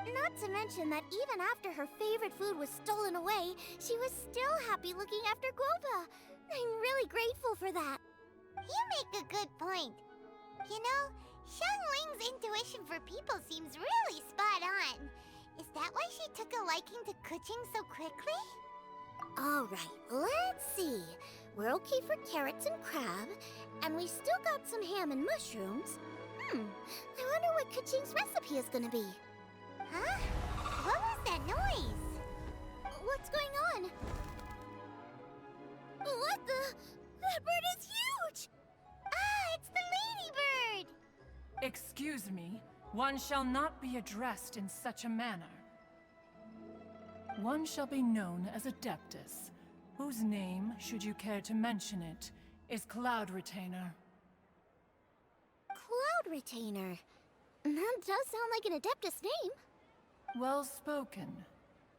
Not to mention that even after her favorite food was stolen away, she was still happy looking after GUOBA. I'm really grateful for that. You make a good point. You know, Xiangling's intuition for people seems really spot on. Is that why she took a liking to Keqing so quickly? All right, let's see. We're okay for carrots and crab, and we still got some ham and mushrooms. I wonder what Keqing's recipe is gonna be. Huh? What was that noise? What's going on? What the? That bird is huge! Ah, it's the ladybird! Excuse me, one shall not be addressed in such a manner. One shall be known as Adeptus, whose name, should you care to mention it, is Cloud Retainer. Cloud Retainer. That does sound like an Adeptus name. Well spoken.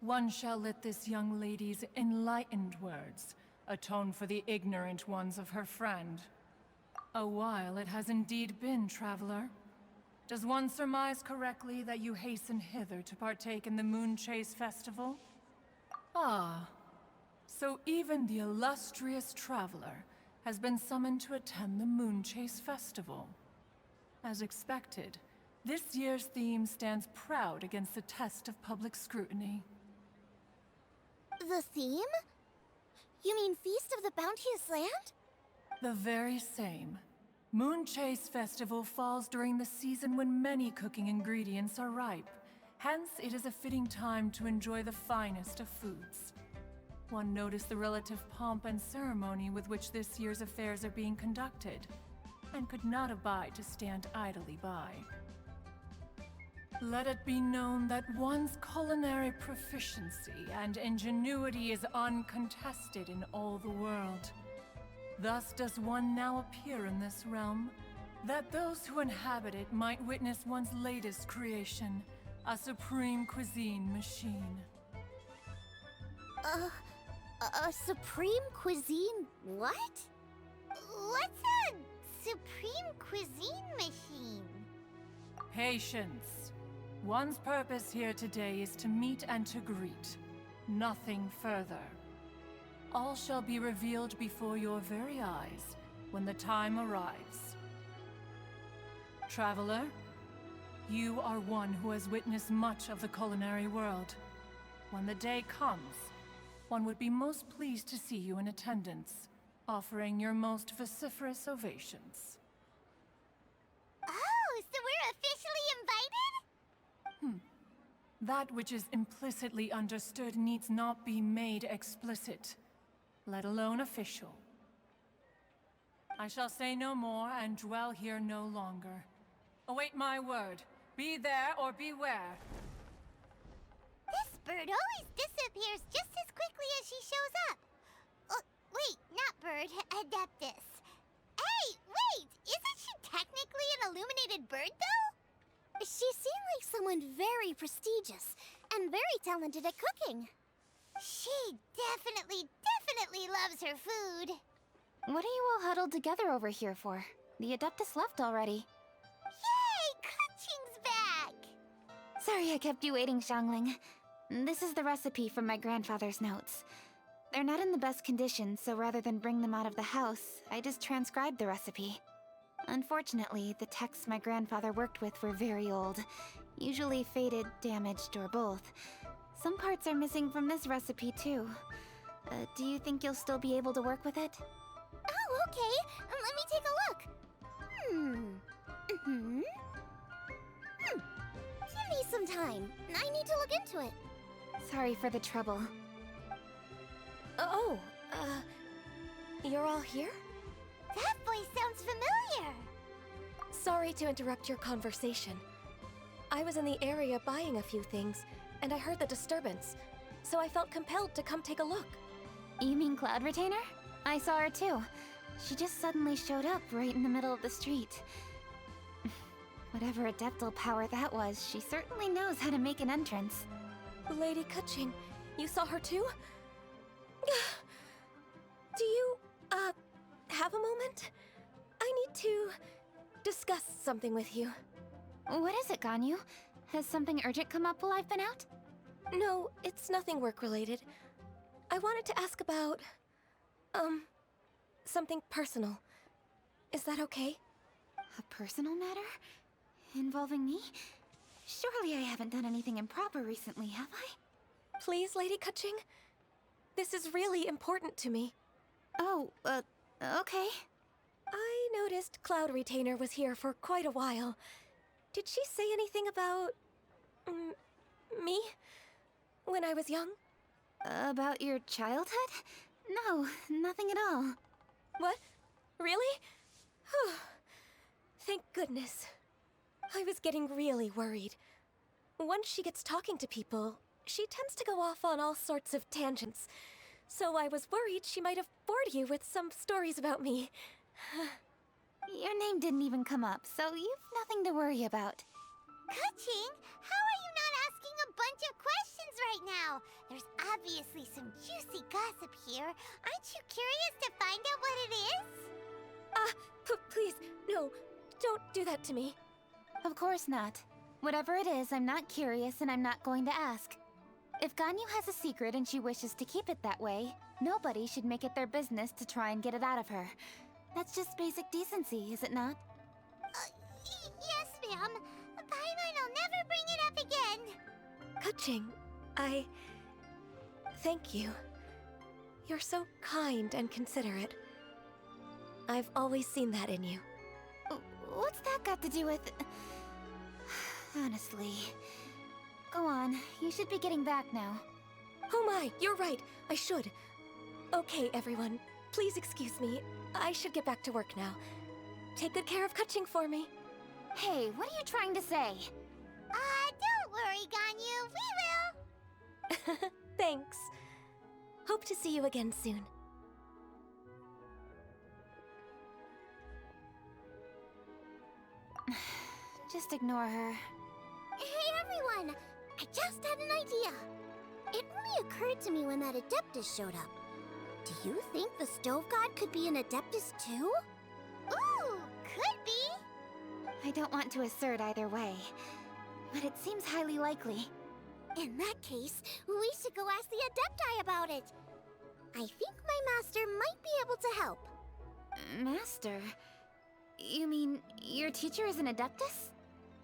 One shall let this young lady's enlightened words atone for the ignorant ones of her friend. A while it has indeed been, traveler. Does one surmise correctly that you hasten hither to partake in the Moonchase festival? Ah, so even the illustrious traveler has been summoned to attend the Moonchase festival. As expected, this year's theme stands proud against the test of public scrutiny. The theme? You mean Feast of the Bounteous Land? The very same. Moonchase Festival falls during the season when many cooking ingredients are ripe. Hence, it is a fitting time to enjoy the finest of foods. One noticed the relative pomp and ceremony with which this year's affairs are being conducted, and could not abide to stand idly by. Let it be known that one's culinary proficiency and ingenuity is uncontested in all the world. Thus does one now appear in this realm, that those who inhabit it might witness one's latest creation, a supreme cuisine machine. A supreme cuisine what? What's a supreme cuisine machine? Patience. One's purpose here today is to meet and to greet. Nothing further. All shall be revealed before your very eyes when the time arrives. Traveler, you are one who has witnessed much of the culinary world. When the day comes, one would be most pleased to see you in attendance, offering your most vociferous ovations. Oh, so we're officially invited? That which is implicitly understood needs not be made explicit, let alone official. I shall say no more and dwell here no longer. Await my word. Be there or beware. This bird always disappears just as quickly as she shows up. Wait, not bird, Adeptus. Hey, wait! Isn't she technically an illuminated bird, though? She seemed like someone very prestigious and very talented at cooking. She definitely loves her food. What are you all huddled together over here for? The Adeptus left already. Yay! Keqing's back! Sorry I kept you waiting, Xiangling. This is the recipe from my grandfather's notes. They're not in the best condition, so rather than bring them out of the house, I just transcribed the recipe. Unfortunately, the texts my grandfather worked with were very old, usually faded, damaged, or both. Some parts are missing from this recipe, too. Do you think you'll still be able to work with it? Oh, okay. Let me take a look. Give me some time. I need to look into it. Sorry for the trouble. You're all here? That voice sounds familiar. Sorry to interrupt your conversation. I was in the area buying a few things, and I heard the disturbance, so I felt compelled to come take a look. You mean Cloud Retainer? I saw her too. She just suddenly showed up right in the middle of the street. Whatever adeptal power that was, she certainly knows how to make an entrance. Lady Keqing, you saw her too? Do you, have a moment? I need to discuss something with you. What is it, Ganyu? Has something urgent come up while I've been out? No, it's nothing work-related. I wanted to ask about, something personal. Is that okay? A personal matter? Involving me? Surely I haven't done anything improper recently, have I? Please, Lady Keqing? This is really important to me. Oh, okay. I noticed Cloud Retainer was here for quite a while. Did she say anything about... me? When I was young? About your childhood? No, nothing at all. What? Really? Whew. Thank goodness. I was getting really worried. Once she gets talking to people, she tends to go off on all sorts of tangents. So I was worried she might have bored you with some stories about me. Your name didn't even come up, so you've nothing to worry about. Keqing, how are you not asking a bunch of questions right now? There's obviously some juicy gossip here. Aren't you curious to find out what it is? Please, no, don't do that to me. Of course not. Whatever it is, I'm not curious and I'm not going to ask. If Ganyu has a secret and she wishes to keep it that way, nobody should make it their business to try and get it out of her. That's just basic decency, is it not? Yes, ma'am. Paimon will never bring it up again. Keqing, thank you. You're so kind and considerate. I've always seen that in you. What's that got to do with... Honestly... Go on, you should be getting back now. Oh my, you're right, I should. Okay, everyone, please excuse me. I should get back to work now. Take good care of Keqing for me. Hey, what are you trying to say? Don't worry, Ganyu, we will. Thanks. Hope to see you again soon. Just ignore her. Hey everyone! I just had an idea. It only occurred to me when that Adeptus showed up. Do you think the Stove God could be an Adeptus too? Ooh, could be. I don't want to assert either way, but it seems highly likely. In that case, we should go ask the Adepti about it. I think my master might be able to help. Master? You mean your teacher is an Adeptus?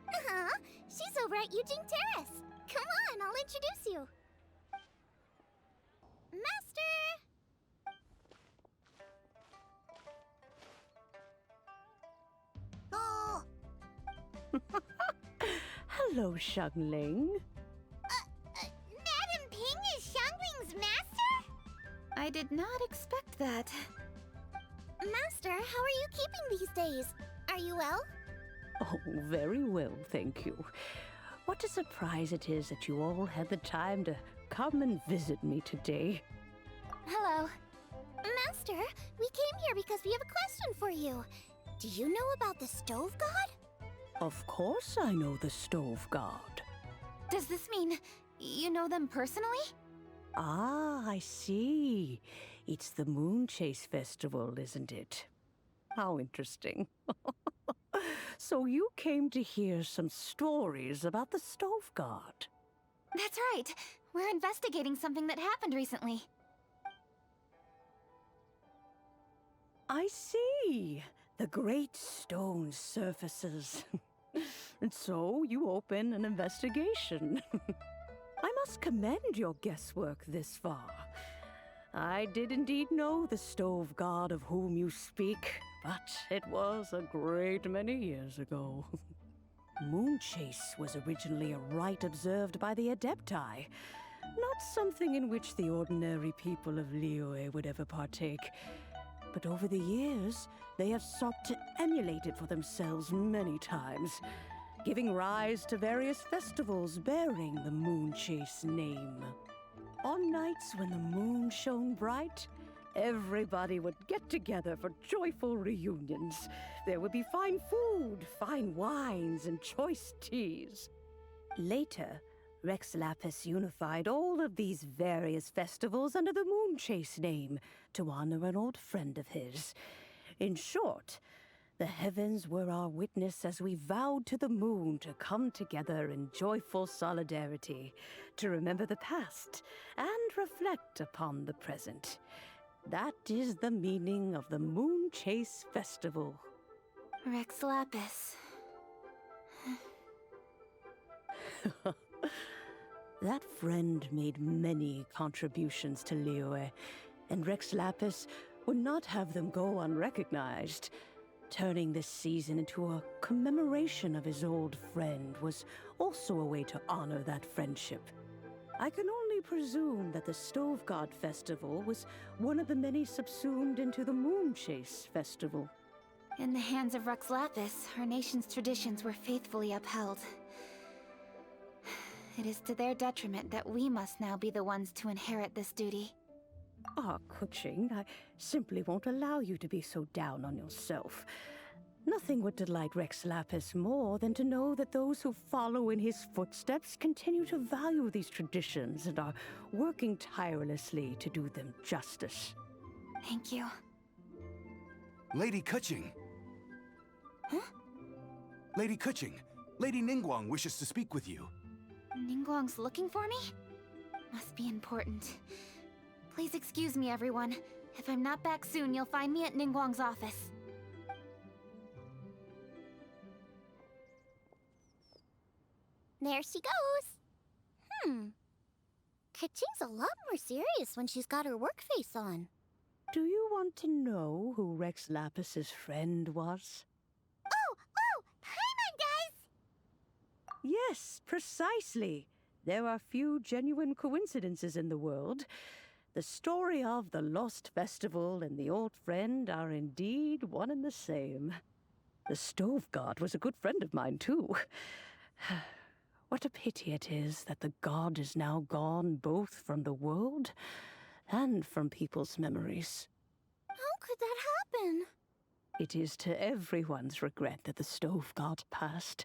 Uh-huh. She's over at Eugene Terrace. Come on, I'll introduce you. Master! Oh! Hello, Xiangling. Madam Ping is Xiangling's master? I did not expect that. Master, how are you keeping these days? Are you well? Oh, very well, thank you. What a surprise it is that you all had the time to come and visit me today. Hello. Master, we came here because we have a question for you. Do you know about the Stove God? Of course I know the Stove God. Does this mean you know them personally? Ah, I see. It's the Moonchase festival, isn't it? How interesting. So you came to hear some stories about the Stove God. That's right. We're investigating something that happened recently. I see. The great stone surfaces. And so you open an investigation. I must commend your guesswork this far. I did indeed know the Stove God of whom you speak, but it was a great many years ago. Moonchase was originally a rite observed by the Adepti, not something in which the ordinary people of Liyue would ever partake. But over the years, they have sought to emulate it for themselves many times, giving rise to various festivals bearing the Moonchase name. On nights when the moon shone bright, everybody would get together for joyful reunions. There would be fine food, fine wines, and choice teas. Later, Rex Lapis unified all of these various festivals under the Moonchase name to honor an old friend of his. In short, the heavens were our witness as we vowed to the moon to come together in joyful solidarity, to remember the past and reflect upon the present. That is the meaning of the Moonchase Festival. Rex Lapis. That friend made many contributions to Liyue, and Rex Lapis would not have them go unrecognized. Turning this season into a commemoration of his old friend was also a way to honor that friendship. I can only only presumed that the Stove God Festival was one of the many subsumed into the Moonchase Festival. In the hands of Rux Lapis, our nation's traditions were faithfully upheld. It is to their detriment that we must now be the ones to inherit this duty. Ah, Keqing, I simply won't allow you to be so down on yourself. Nothing would delight Rex Lapis more than to know that those who follow in his footsteps continue to value these traditions and are working tirelessly to do them justice. Thank you. Lady Keqing! Huh? Lady Keqing, Lady Ningguang wishes to speak with you. Ningguang's looking for me? Must be important. Please excuse me, everyone. If I'm not back soon, you'll find me at Ningguang's office. There she goes. Keqing's a lot more serious when she's got her work face on. Do you want to know who Rex Lapis's friend was? Oh! Paimon does! Yes, precisely. There are few genuine coincidences in the world. The story of the Lost Festival and the old friend are indeed one and the same. The Stove God was a good friend of mine, too. What a pity it is that the god is now gone both from the world and from people's memories. How could that happen? It is to everyone's regret that the Stove God passed.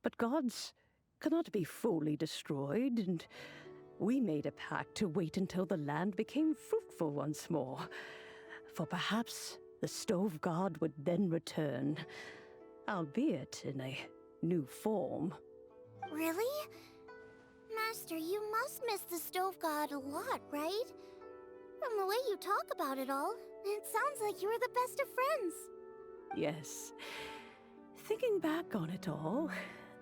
But gods cannot be fully destroyed, and we made a pact to wait until the land became fruitful once more. For perhaps the Stove God would then return, albeit in a new form. Really? Master, you must miss the Stove God a lot, right? From the way you talk about it all, it sounds like you were the best of friends. Yes. Thinking back on it all,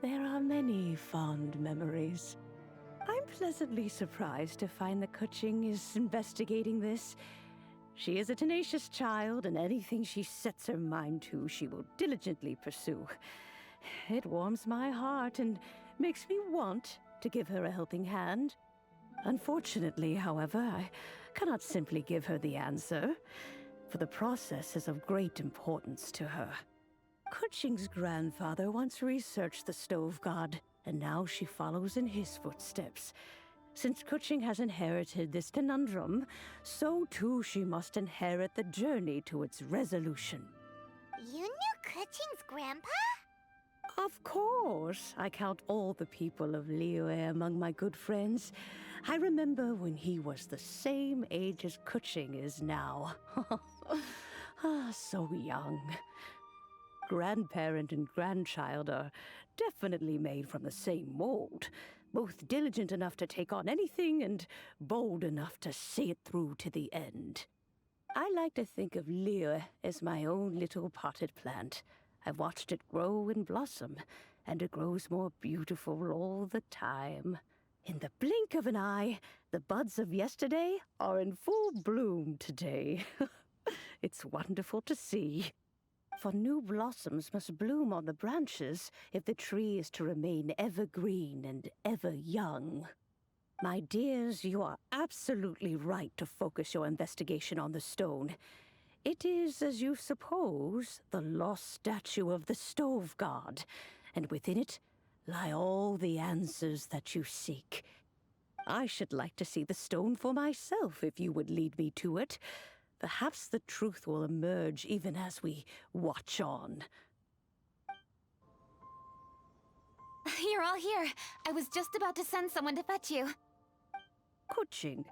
there are many fond memories. I'm pleasantly surprised to find that Keqing is investigating this. She is a tenacious child, and anything she sets her mind to, she will diligently pursue. It warms my heart and makes me want to give her a helping hand. Unfortunately, however, I cannot simply give her the answer, for the process is of great importance to her. Keqing's grandfather once researched the Stove God, and now she follows in his footsteps. Since Keqing has inherited this conundrum, so too she must inherit the journey to its resolution. You knew Keqing's grandpa? Of course. I count all the people of Liyue among my good friends. I remember when he was the same age as Keqing is now. So young. Grandparent and grandchild are definitely made from the same mold. Both diligent enough to take on anything and bold enough to see it through to the end. I like to think of Liyue as my own little potted plant. I've watched it grow and blossom, and it grows more beautiful all the time. In the blink of an eye, the buds of yesterday are in full bloom today. It's wonderful to see. For new blossoms must bloom on the branches if the tree is to remain evergreen and ever young. My dears, you are absolutely right to focus your investigation on the stone. It is, as you suppose, the lost statue of the Stove God, and within it lie all the answers that you seek. I should like to see the stone for myself if you would lead me to it. Perhaps the truth will emerge even as we watch on. You're all here. I was just about to send someone to fetch you. Keqing,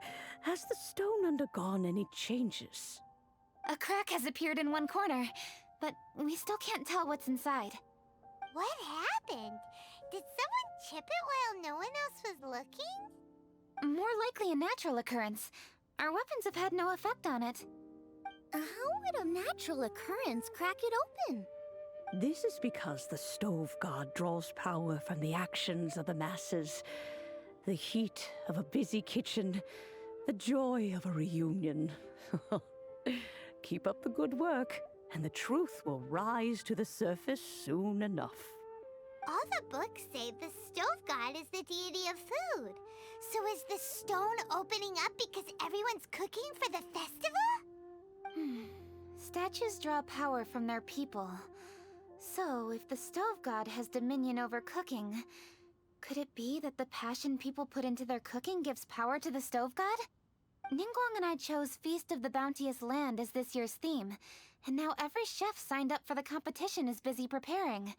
has the stone undergone any changes? A crack has appeared in one corner, but we still can't tell what's inside. What happened? Did someone chip it while no one else was looking? More likely a natural occurrence. Our weapons have had no effect on it. How would a natural occurrence crack it open? This is because the Stove God draws power from the actions of the masses. The heat of a busy kitchen, the joy of a reunion. Keep up the good work, and the truth will rise to the surface soon enough. All the books say the stove god is the deity of food. So is the stone opening up because everyone's cooking for the festival? Statues draw power from their people. So, if the stove god has dominion over cooking, could it be that the passion people put into their cooking gives power to the stove god? Ningguang and I chose Feast of the Bounteous Land as this year's theme, and now every chef signed up for the competition is busy preparing.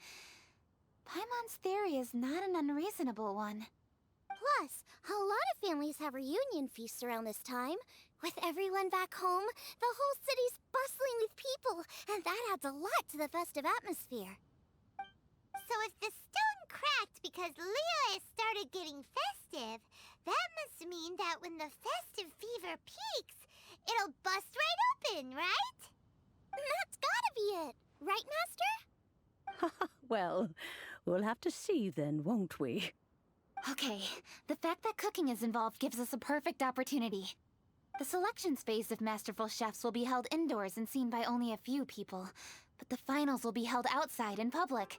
Paimon's theory is not an unreasonable one. Plus, a lot of families have reunion feasts around this time. With everyone back home, the whole city's bustling with people, and that adds a lot to the festive atmosphere. So if the stone cracked because Leo has started getting festive, that must mean that when the festive fever peaks, it'll bust right open, right? That's gotta be it, right, Master? Well, we'll have to see then, won't we? Okay, the fact that cooking is involved gives us a perfect opportunity. The selections phase of Masterful Chefs will be held indoors and seen by only a few people, but the finals will be held outside in public.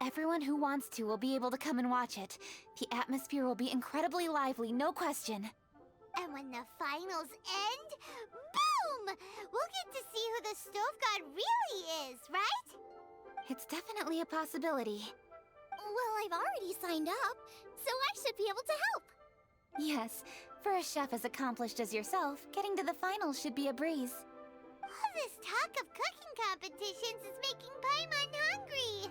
Everyone who wants to will be able to come and watch it. The atmosphere will be incredibly lively, no question. And when the finals end, boom! We'll get to see who the stove god really is, right? It's definitely a possibility. Well, I've already signed up, so I should be able to help. Yes, for a chef as accomplished as yourself, getting to the finals should be a breeze. All this talk of cooking competitions is making Paimon hungry.